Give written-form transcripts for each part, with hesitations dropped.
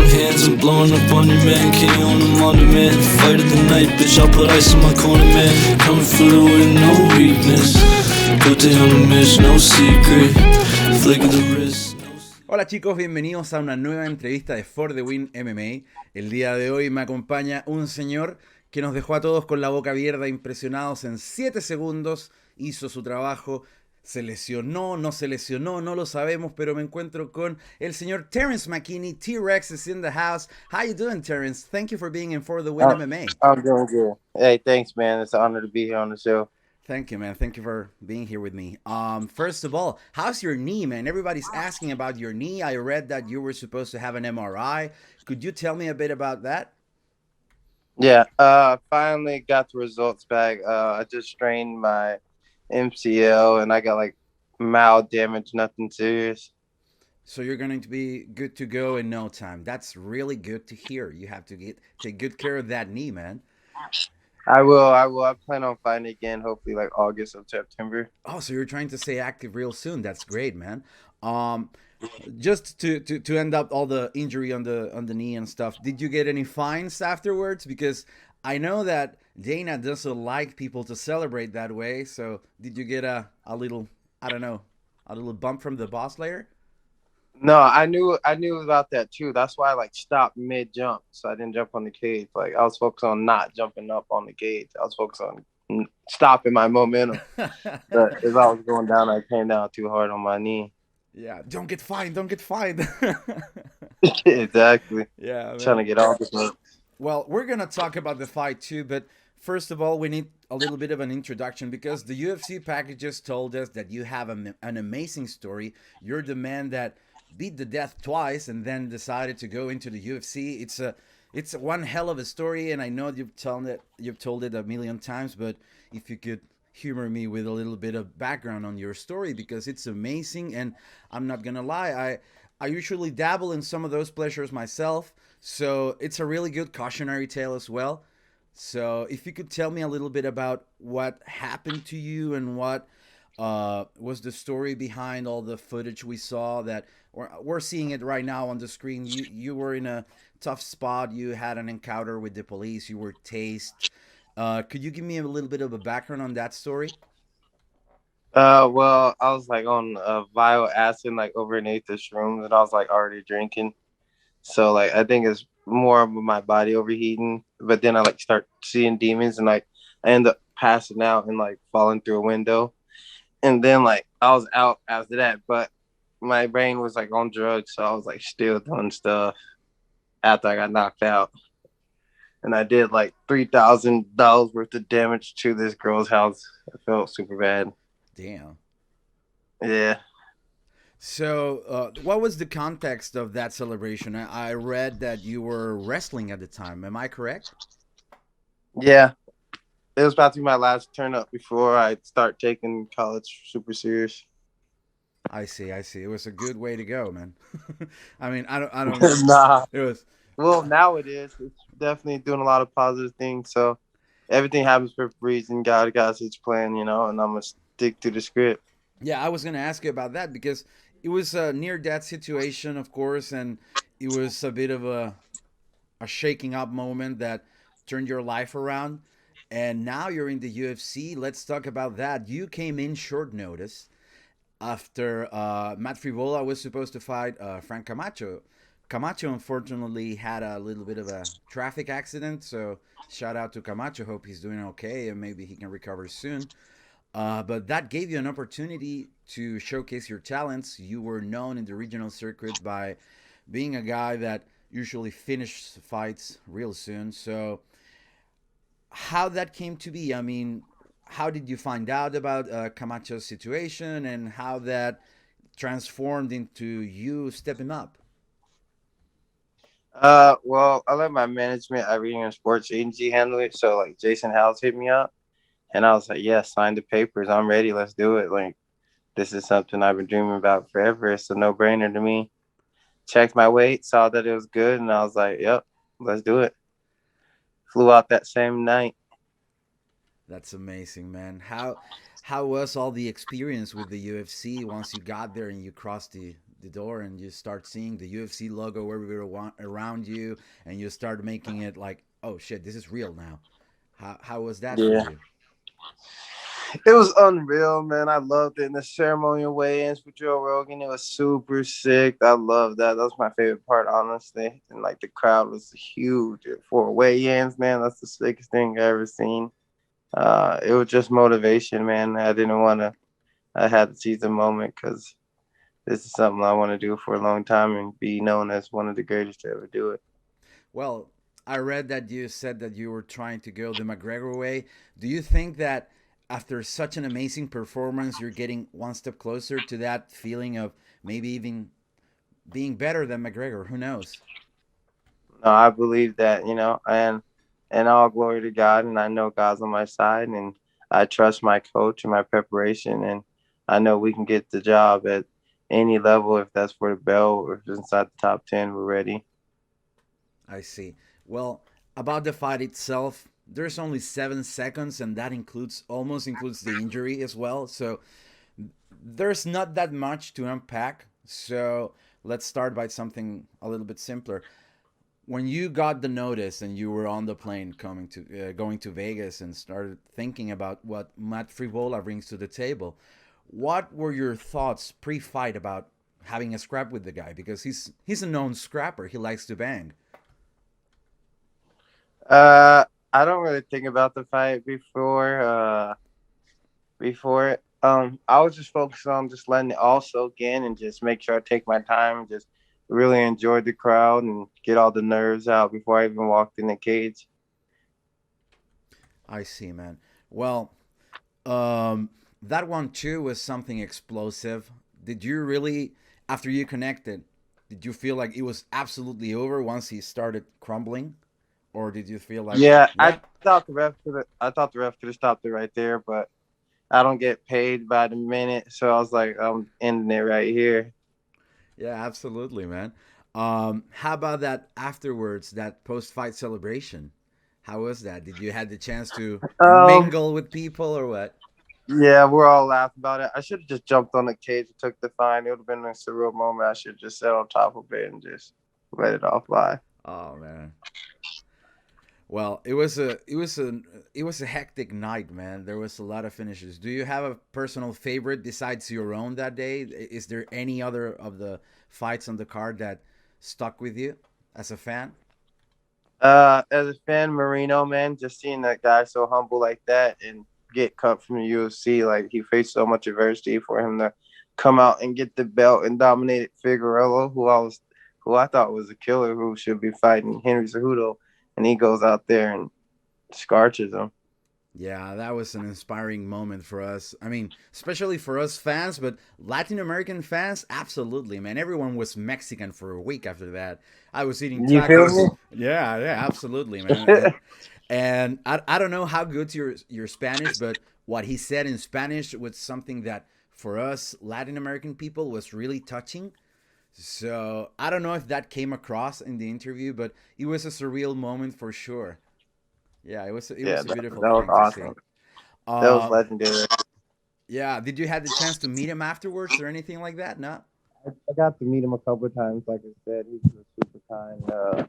hands, I'm blowing up on your man. King on them on demand. Fight of the night, bitch, I'll put ice in my corner, man. Coming through with no weakness. Go down the miss, no secret. Flick of the wrist. Hola chicos, bienvenidos a una nueva entrevista de Fordewin MMA. El día de hoy me acompaña un señor que nos dejó a todos con la boca abierta, impresionados en 7 segundos. Hizo su trabajo, se lesionó, no se lesionó, no lo sabemos, pero me encuentro con el señor Terrance McKinney. T-Rex is in the house. How you doing, Terrance? Thank you for being in Fordewin MMA. I'm doing good. Hey, thanks, man. It's an honor to be here on the show. Thank you, man. Thank you for being here with me. First of all, how's your knee, man? Everybody's asking about your knee. I read that you were supposed to have an MRI. Could you tell me a bit about that? Yeah, finally got the results back. I just strained my MCL and I got like mild damage, nothing serious. So you're going to be good to go in no time. That's really good to hear. You have to take good care of that knee, man. I will. I plan on fighting again, hopefully like August or September. Oh, so you're trying to stay active real soon. That's great, man. Just to end up all the injury on the knee and stuff, did you get any fines afterwards? Because I know that Dana doesn't like people to celebrate that way. So did you get a little, I don't know, a little bump from the boss later? No, I knew about that too. That's why I like stopped mid jump, so I didn't jump on the cage. Like I was focused on not jumping up on the cage. I was focused on stopping my momentum. But as I was going down, I came down too hard on my knee. Yeah, don't get fined. Don't get fined. Exactly. Yeah, man. Trying to get all this work. Well, we're gonna talk about the fight too, but first of all, we need a little bit of an introduction because the UFC packages told us that you have an amazing story. You're the man that beat the death twice and then decided to go into the UFC. It's one hell of a story, and I know you've told it a million times, but if you could humor me with a little bit of background on your story, because it's amazing. And I'm not gonna lie, I usually dabble in some of those pleasures myself, so it's a really good cautionary tale as well. So if you could tell me a little bit about what happened to you and what was the story behind all the footage we saw that we're seeing it right now on the screen. You were in a tough spot. You had an encounter with the police. You were tased. Could you give me a little bit of a background on that story? Well, I was like on vial acid, like overneath this room that I was like already drinking. So like I think it's more of my body overheating. But then I like start seeing demons and like I end up passing out and like falling through a window. And then like I was out after that, but my brain was like on drugs, so I was like still doing stuff after I got knocked out. And I did like $3,000 worth of damage to this girl's house. I felt super bad. Damn. Yeah. So what was the context of that celebration? I read that you were wrestling at the time. Am I correct? Yeah. It was about to be my last turn up before I start taking college super serious. I see. It was a good way to go, man. I mean, I don't know. Nah. It was. Well, now it is. It's definitely doing a lot of positive things. So everything happens for a reason. God got his plan, and I'm going to stick to the script. Yeah, I was going to ask you about that because it was a near-death situation, of course, and it was a bit of a shaking up moment that turned your life around. And now you're in the UFC. Let's talk about that. You came in short notice after Matt Frevola was supposed to fight Frank Camacho. Camacho unfortunately had a little bit of a traffic accident, so shout out to Camacho. Hope he's doing okay and maybe he can recover soon. But that gave you an opportunity to showcase your talents. You were known in the regional circuit by being a guy that usually finished fights real soon. So how that came to be? I mean, how did you find out about Camacho's situation and how that transformed into you stepping up? Well, I let my management at Kardio Sports agency handle it. So like Jason House hit me up and I was like, yeah, sign the papers. I'm ready. Let's do it. Like, this is something I've been dreaming about forever. It's a no brainer to me. Checked my weight, saw that it was good. And I was like, yep, let's do it. Flew out that same night. That's amazing, man. How was all the experience with the UFC once you got there and you crossed the door and you start seeing the UFC logo everywhere around you, and you start making it like, oh shit, this is real now. How was that for Yeah. you? It was unreal, man. I loved it. And the ceremonial weigh-ins with Joe Rogan, it was super sick. I love that. That was my favorite part, honestly. And like the crowd was huge for weigh-ins, man. That's the sickest thing I've ever seen. It was just motivation, man. I didn't want to. I had to seize the moment because this is something I want to do for a long time and be known as one of the greatest to ever do it. Well, I read that you said that you were trying to go the McGregor way. Do you think that after such an amazing performance, you're getting one step closer to that feeling of maybe even being better than McGregor? Who knows? No, I believe that, and all glory to God, and I know God's on my side, and I trust my coach and my preparation, and I know we can get the job at any level if that's for the belt or if it's inside the top 10, we're ready. I see. Well, about the fight itself, there's only 7 seconds, and that includes almost includes the injury as well. So there's not that much to unpack. So let's start by something a little bit simpler. When you got the notice and you were on the plane coming to going to Vegas and started thinking about what Matt Frevola brings to the table, what were your thoughts pre-fight about having a scrap with the guy? Because he's a known scrapper. He likes to bang. I don't really think about the fight before it. I was just focused on just letting it all soak in and just make sure I take my time and just really enjoy the crowd and get all the nerves out before I even walked in the cage. I see, man. Well, that one too was something explosive. Did you really, after you connected, did you feel like it was absolutely over once he started crumbling, or did you feel like, Yeah, yeah, I thought the ref could have stopped it right there, but I don't get paid by the minute, so I was like, I'm ending it right here. yeah, absolutely, man. How about that afterwards, that post-fight celebration? How was that? Did you had the chance to Um, mingle with people or what? yeah, we're all laughing about it. I should have just jumped on the cage and took the fine. It would have been a surreal moment. I should have just sat on top of it and just let it all fly. Oh man. Well, it was a hectic night, man. There was a lot of finishes. Do you have a personal favorite besides your own that day? Is there any other of the fights on the card that stuck with you as a fan? As a fan, Marino, man, just seeing that guy so humble like that and get cut from the UFC, like he faced so much adversity for him to come out and get the belt and dominate Figueroa, who I thought was a killer who should be fighting Henry Cejudo, and he goes out there and scorches him. Yeah, that was an inspiring moment for us. I mean, especially for us fans, but Latin American fans, absolutely, man. Everyone was Mexican for a week after that. I was eating You feel tacos. me? Yeah, yeah, absolutely, man. And I don't know how good your Spanish, but what he said in Spanish was something that for us Latin American people was really touching. So I don't know if that came across in the interview, but it was a surreal moment for sure. Yeah, it Yeah, was a that beautiful was thing to see. awesome. That was Um, legendary. yeah, did you have the chance to meet him afterwards or anything like that? No. I got to meet him a couple of times. Like I said, he's a super kind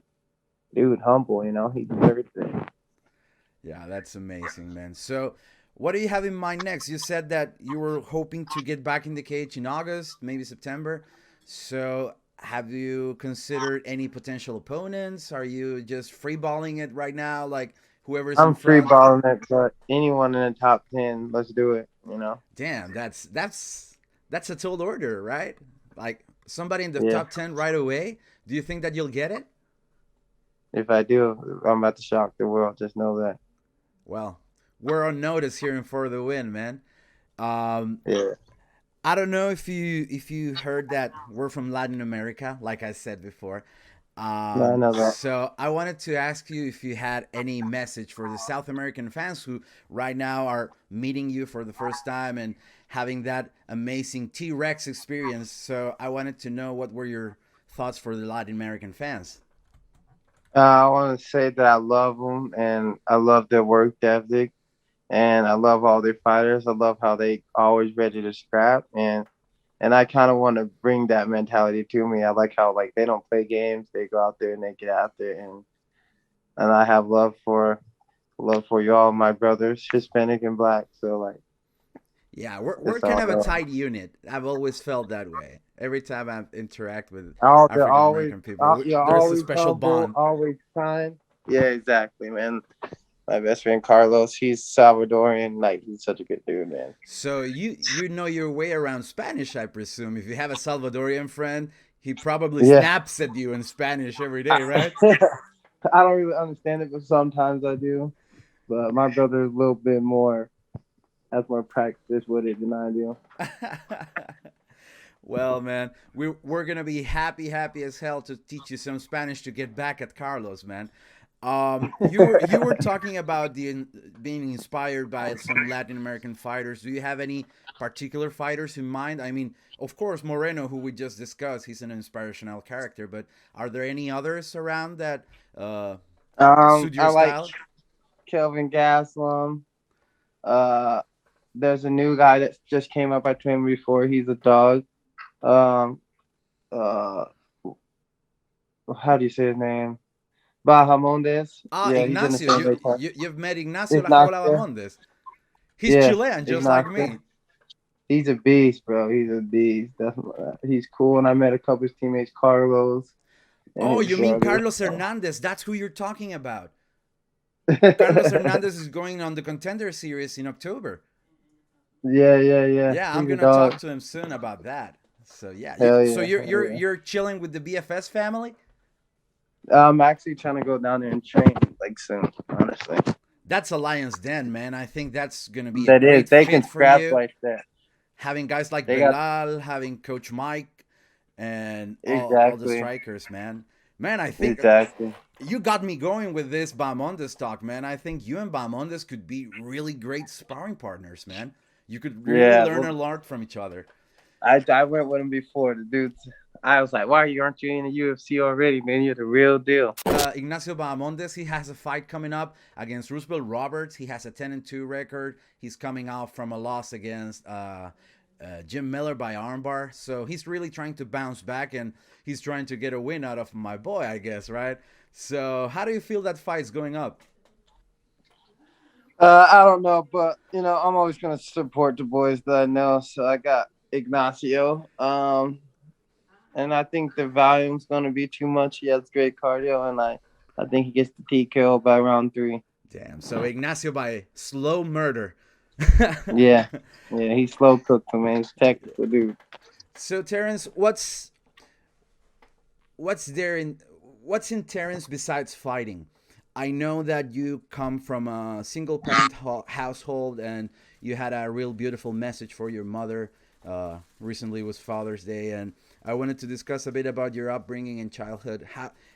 dude, humble. He deserves it. Yeah, that's amazing, man. So, what do you have in mind next? You said that you were hoping to get back in the cage in August, maybe September. So, have you considered any potential opponents? Are you just freeballing it right now, like whoever's in I'm free front? balling it, but anyone in the top 10, let's do it. Damn, that's a tall order, right? Like somebody in the Yeah. top 10 right away. Do you think that you'll get it? If I do, I'm about to shock the world. Just know that. Well, we're on notice here in For the Win, man. Um, Yeah. I don't know if you heard that we're from Latin America, like I said before. No, I know that. So I wanted to ask you if you had any message for the South American fans who right now are meeting you for the first time and having that amazing T-Rex experience. So I wanted to know what were your thoughts for the Latin American fans. I want to say that I love them and I love their work ethic and I love all their fighters. I love how they always ready to scrap and And I kind of want to bring that mentality to me. I like how like they don't play games; they go out there and they get out there, and I have love for y'all, my brothers, Hispanic and Black. So like Yeah, we're it's kind all of a love. tight unit. I've always felt that way. Every time I interact with They're African always, American people, you're there's a always special humble, bond. always kind. Yeah, exactly, man. My best friend Carlos, he's Salvadorian. Like he's such a good dude, man. So you know your way around Spanish, I presume. If you have a Salvadorian friend, he probably Yeah. snaps at you in Spanish every day, right? I don't really understand it, but sometimes I do. But my brother is a little bit more has more practice with it than I do. Well, man, we're gonna be happy as hell to teach you some Spanish to get back at Carlos, man. You were talking about being inspired by some Latin American fighters. Do you have any particular fighters in mind? I mean, of course, Moreno, who we just discussed, he's an inspirational character. But are there any others around that suit I your like style? Kelvin Gaslam. Uh, there's a new guy that just came up. I trained before. He's a dog. Um, uh, how do you say his name? Bahamondes. Ah, Yeah, he's in the Ignacio. same weight class. You've met Ignacio La Jaula Ignacio. Bahamondes. He's Yeah, Chilean, just like Ignacio. me. He's a beast, bro. He's a beast. Definitely. He's cool. And I met a couple of his teammates, Carlos and Oh, his you mean brother. Carlos Hernandez? That's who you're talking about. Carlos Hernandez is going on the Contender Series in October. Yeah. Yeah, I'm He's a gonna talk dog. to him soon about that. So yeah, Hell so yeah. you're Hell you're yeah. you're chilling with the BFS family. I'm actually trying to go down there and train like soon, honestly. That's a Lions Den, man. I think that's gonna be a That is. great They fit can for scrap you. like that. Having guys like They got Belal, having Coach Mike, and all the exactly. strikers, man. Man, I think Exactly. you got me going with this Bahamondes talk, man. I think you and Bahamondes could be really great sparring partners, man. You could really Yeah. learn Well, a lot from each other. I went with him before. The dudes. I was like, why aren't you in the UFC already, man? You're the real deal. Ignacio Bahamondes, he has a fight coming up against Roosevelt Roberts. He has a 10-2 record. He's coming out from a loss against Jim Miller by armbar. So he's really trying to bounce back and he's trying to get a win out of my boy, I guess, right? So how do you feel that fight's going up? I don't know, but I'm always gonna support the boys that I know. So I got Ignacio. And I think the volume's gonna be too much. He has great cardio, and I think he gets the TKO by round three. Damn. So Ignacio by slow murder. Yeah, yeah, he's slow cooked, man. He's technical, dude. So Terrance, what's there in what's in Terrance besides fighting? I know that you come from a single parent household and you had a real beautiful message for your mother. Recently was Father's Day, and I wanted to discuss a bit about your upbringing and childhood.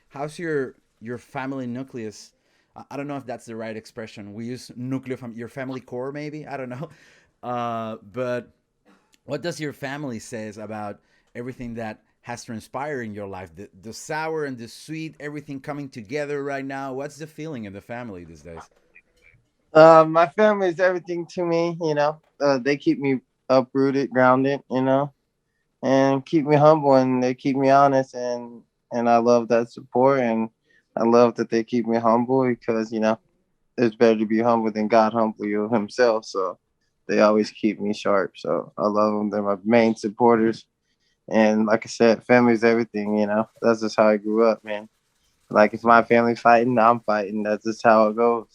How's your family nucleus? I don't know if that's the right expression. We use nucleo from your family core, maybe. I don't know. But what does your family says about everything that has transpired in your life? The sour and the sweet, everything coming together right now. What's the feeling in the family these days? My family is everything to me. They keep me uprooted, grounded. And keep me humble, and they keep me honest, and I love that support, and I love that they keep me humble because it's better to be humble than God humble you Himself. So they always keep me sharp. So I love them. They're my main supporters. And like I said, family's everything, That's just how I grew up, man. Like if my family's fighting, I'm fighting. That's just how it goes.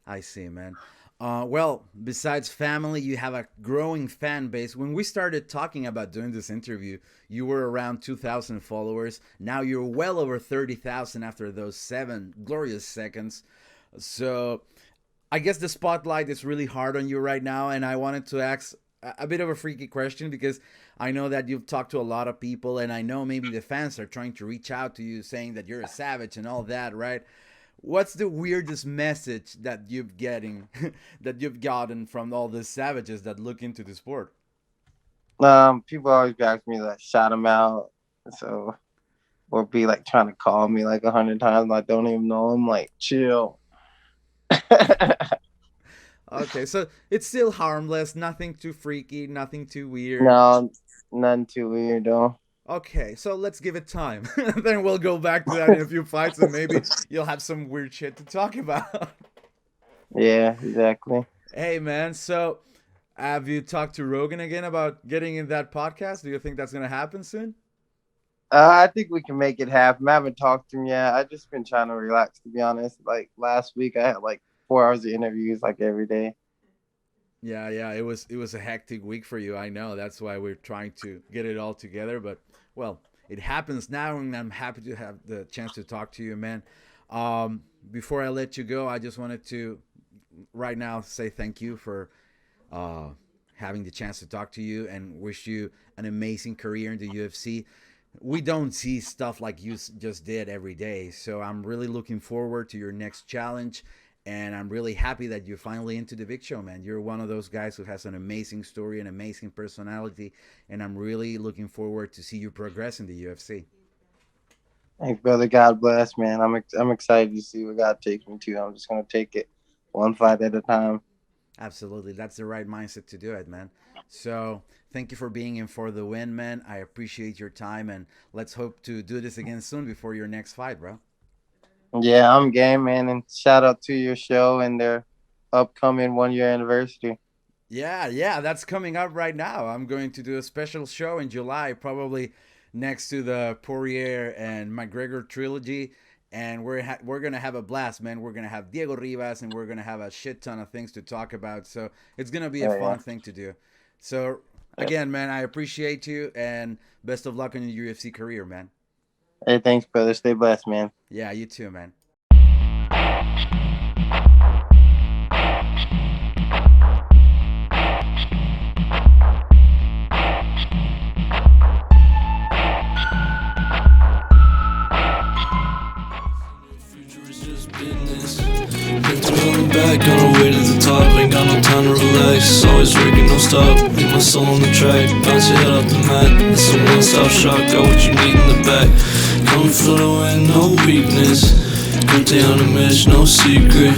I see, man. Well, besides family, you have a growing fan base. When we started talking about doing this interview, you were around 2,000 followers. Now you're well over 30,000 after those 7 glorious seconds. So I guess the spotlight is really hard on you right now. And I wanted to ask a bit of a freaky question because I know that you've talked to a lot of people, and I know maybe the fans are trying to reach out to you saying that you're a savage and all that, right? What's the weirdest message that you've getting that you've gotten from all the savages that look into the sport? People always ask me like shout them out, so or be like trying to call me like 100 times. And I don't even know them. Like chill. Okay, so it's still harmless, nothing too freaky, nothing too weird. No, None too weird though. Okay, so let's give it time. Then we'll go back to that in a few fights, and maybe you'll have some weird shit to talk about. Yeah, exactly. Hey, man. So, have you talked to Rogan again about getting in that podcast? Do you think that's gonna happen soon? I think we can make it happen. I haven't talked to him yet. I just been trying to relax, to be honest. Like last week, I had like 4 hours of interviews like every day. Yeah, yeah. It was a hectic week for you. I know. That's why we're trying to get it all together. But well, it happens now, and I'm happy to have the chance to talk to you, man. Before I let you go, I just wanted to right now say thank you for uh, having the chance to talk to you and wish you an amazing career in the UFC. We don't see stuff like you just did every day, so I'm really looking forward to your next challenge, and I'm really happy that you're finally into the big show, man. You're one of those guys who has an amazing story, an amazing personality, and I'm really looking forward to see you progress in the UFC. Thanks, brother. God bless, man. I'm excited to see what God takes me to. I'm just gonna take it one fight at a time. Absolutely. That's the right mindset to do it, man. So thank you for being in for the win, man. I appreciate your time, and let's hope to do this again soon before your next fight, bro. Yeah, I'm game, man. And shout out to your show and their upcoming 1 year anniversary. Yeah, yeah, that's coming up right now. I'm going to do a special show in July, probably next to the Poirier and McGregor trilogy. And we're gonna have a blast, man. We're gonna have Diego Rivas, and we're gonna have a shit ton of things to talk about. So it's gonna be a fun thing to do. So again, man, I appreciate you, and best of luck in your UFC career, man. Hey, thanks, brother. Stay blessed, man. Yeah, you too, man. Back on our way to the top, ain't got no time to relax. Always working, no stop, leave my soul on the track. Bounce your head off the mat, it's a one-stop shop. Got what you need in the back. Coming for the win, no weakness. Cuenta on a mission, no secret.